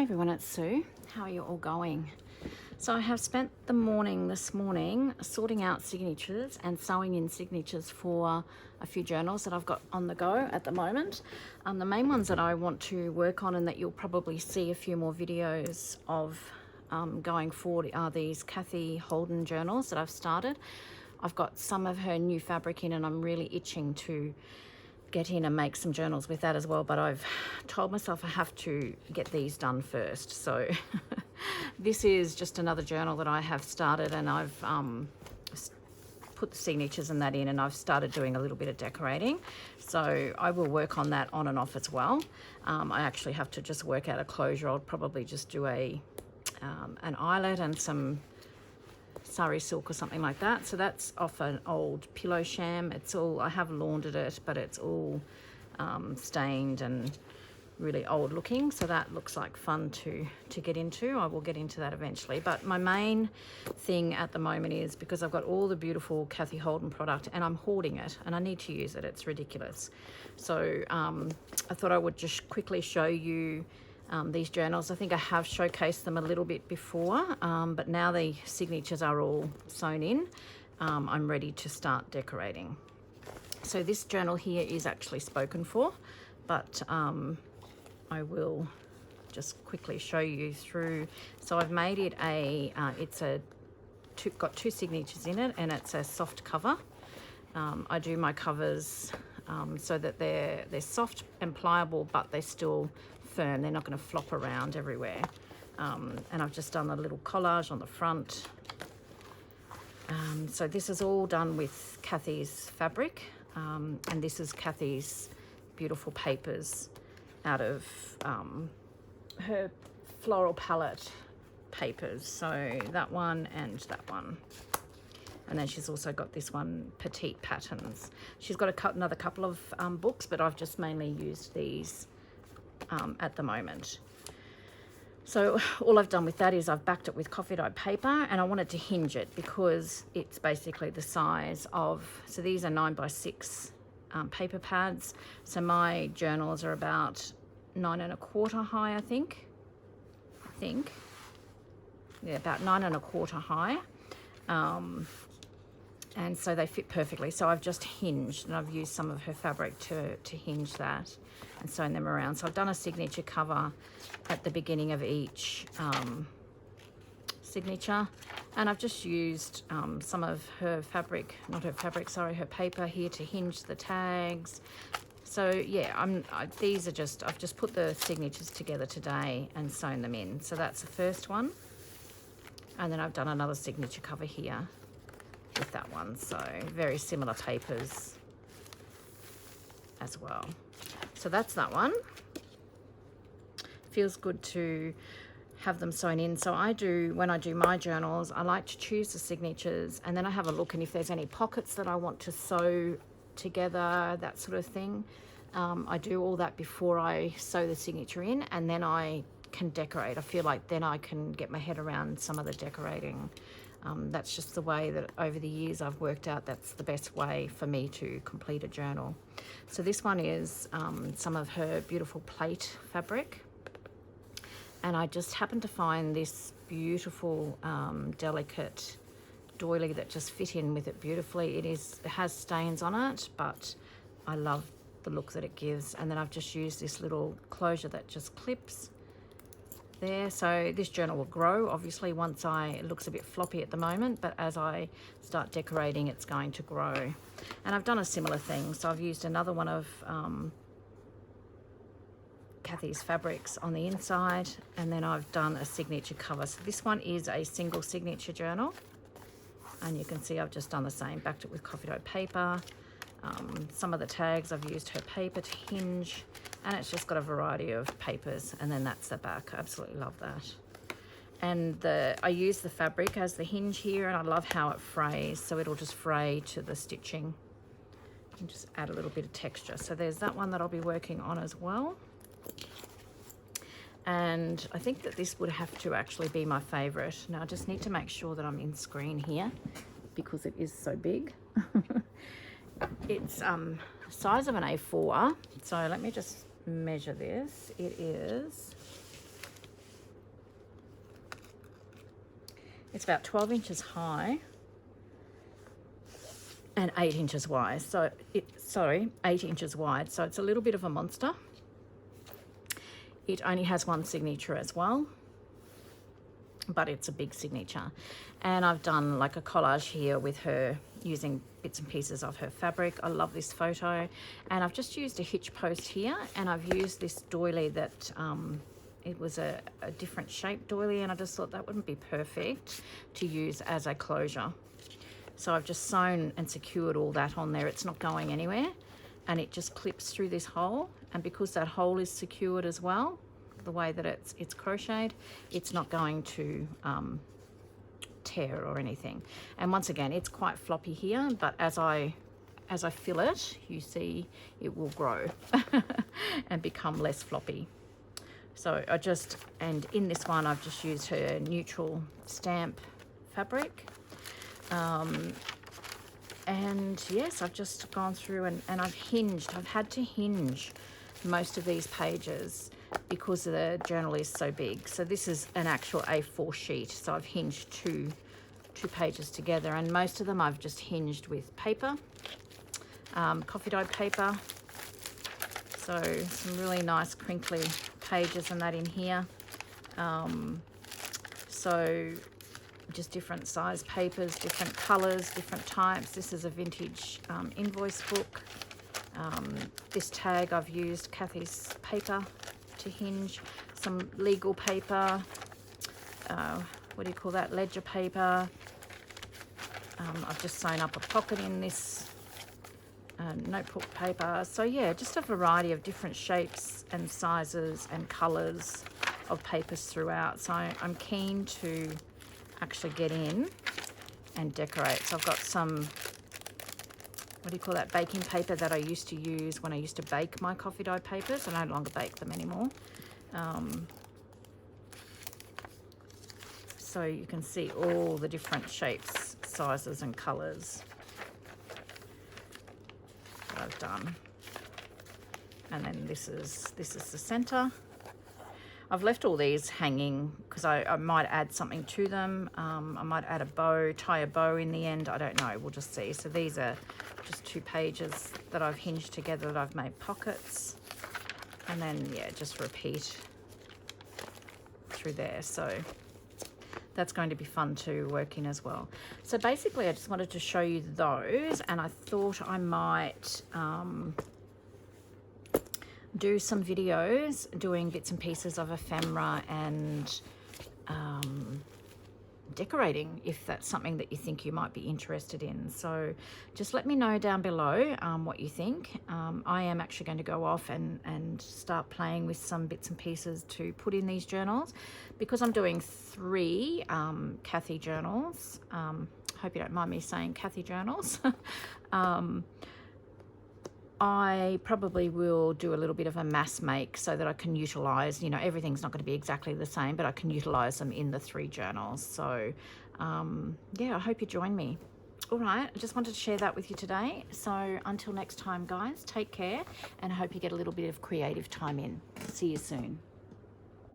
Hi everyone, it's Sue. How are you all going? So I have spent the morning this morning sorting out signatures and sewing in signatures for a few journals that I've got on the go at the moment. The main ones that I want to work on and that you'll probably see a few more videos of going forward are these Cathe Holden journals that I've started. I've got some of her new fabric in and I'm really itching to get in and make some journals with that as well, but I've told myself I have to get these done first. So this is just another journal that I have started, and I've put the signatures and that in, and I've started doing a little bit of decorating, so I will work on that on and off as well. I actually have to just work out a closure. I'll probably just do an eyelet and some sari silk or something like that. So that's off an old pillow sham. It's all, I have laundered it, but it's all stained and really old looking, so that looks like fun to get into. I will get into that eventually, but my main thing at the moment is, because I've got all the beautiful Cathe Holden product and I'm hoarding it and I need to use it, it's ridiculous. So I thought I would just quickly show you these journals. I think I have showcased them a little bit before, but now the signatures are all sewn in, I'm ready to start decorating. So this journal here is actually spoken for, but I will just quickly show you through. So I've made it got two signatures in it, and it's a soft cover. I do my covers so that they're soft and pliable, but they're still firm. They're not going to flop around everywhere. And I've just done a little collage on the front. So this is all done with Cathe's fabric, and this is Cathe's beautiful papers out of her floral palette papers. So that one and that one. And then she's also got this one, Petite Patterns. She's got another couple of books, but I've just mainly used these at the moment. So all I've done with that is I've backed it with coffee dyed paper, and I wanted to hinge it because it's basically the size of, so these are 9x6 paper pads. So my journals are about 9 1/4 high, I think. Yeah, about 9 1/4 high. And so they fit perfectly. So I've just hinged, and I've used some of her fabric to hinge that and sewn them around. So I've done a signature cover at the beginning of each signature, and I've just used some of her fabric, her paper here to hinge the tags. So yeah, I've just put the signatures together today and sewn them in. So that's the first one, and then I've done another signature cover here with that one. So very similar papers as well. So that's that one. Feels good to have them sewn in. So when I do my journals, I like to choose the signatures, and then I have a look, and if there's any pockets that I want to sew together, that sort of thing, I do all that before I sew the signature in, and then I can decorate. I feel like then I can get my head around some of the decorating. That's just the way that over the years I've worked out that's the best way for me to complete a journal. So this one is some of her beautiful plate fabric, and I just happened to find this beautiful delicate doily that just fit in with it beautifully. It has stains on it, but I love the look that it gives. And then I've just used this little closure that just clips there. So this journal will grow, obviously, it looks a bit floppy at the moment, but as I start decorating, it's going to grow. And I've done a similar thing. So I've used another one of Cathe's fabrics on the inside, and then I've done a signature cover. So this one is a single signature journal, and you can see I've just done the same, backed it with coffee dyed paper. Some of the tags I've used her paper to hinge, and it's just got a variety of papers, and then that's the back. I absolutely love that. And I use the fabric as the hinge here, and I love how it frays, so it'll just fray to the stitching and just add a little bit of texture. So there's that one that I'll be working on as well. And I think that this would have to actually be my favorite. Now I just need to make sure that I'm in screen here because it is so big. It's size of an A4, so let me just measure this. It is It's about 12 inches high and 8 inches wide. So 8 inches wide. So it's a little bit of a monster. It only has one signature as well, but it's a big signature. And I've done like a collage here with her using bits and pieces of her fabric. I love this photo. And I've just used a hitch post here, and I've used this doily that it was a different shape doily, and I just thought that wouldn't be perfect to use as a closure. So I've just sewn and secured all that on there. It's not going anywhere, and it just clips through this hole. And because that hole is secured as well, the way that it's crocheted, it's not going to tear or anything. And once again, it's quite floppy here, but as I fill it, you see it will grow and become less floppy. So and in this one, I've just used her neutral stamp fabric. And yes, I've just gone through and I've had to hinge most of these pages because the journal is so big. So this is an actual A4 sheet. So I've hinged two pages together, and most of them I've just hinged with paper, coffee dyed paper. So some really nice crinkly pages and that in here. So just different size papers, different colors, different types. This is a vintage invoice book. This tag I've used Cathe's paper to hinge, some legal paper, what do you call that, ledger paper. I've just sewn up a pocket in this notebook paper. So yeah, just a variety of different shapes and sizes and colors of papers throughout. So I'm keen to actually get in and decorate. So I've got some, what do you call that, baking paper that I used to use when I used to bake my coffee dye papers. I no longer bake them anymore. So you can see all the different shapes, sizes and colors that I've done. And then this is the center. I've left all these hanging because I might add something to them. I might add a bow, tie a bow in the end. I don't know, we'll just see. So these are just 2 pages that I've hinged together that I've made pockets. And then, yeah, just repeat through there. So that's going to be fun to work in as well. So basically, I just wanted to show you those, and I thought I might do some videos doing bits and pieces of ephemera and decorating, if that's something that you think you might be interested in. So just let me know down below what you think. I am actually going to go off and start playing with some bits and pieces to put in these journals, because I'm doing 3 Cathe journals. Hope you don't mind me saying Cathe journals. I probably will do a little bit of a mass make so that I can utilize, you know, everything's not going to be exactly the same, but I can utilize them in the 3 journals. So yeah, I hope you join me. All right, I just wanted to share that with you today. So until next time, guys, take care, and I hope you get a little bit of creative time in. See you soon.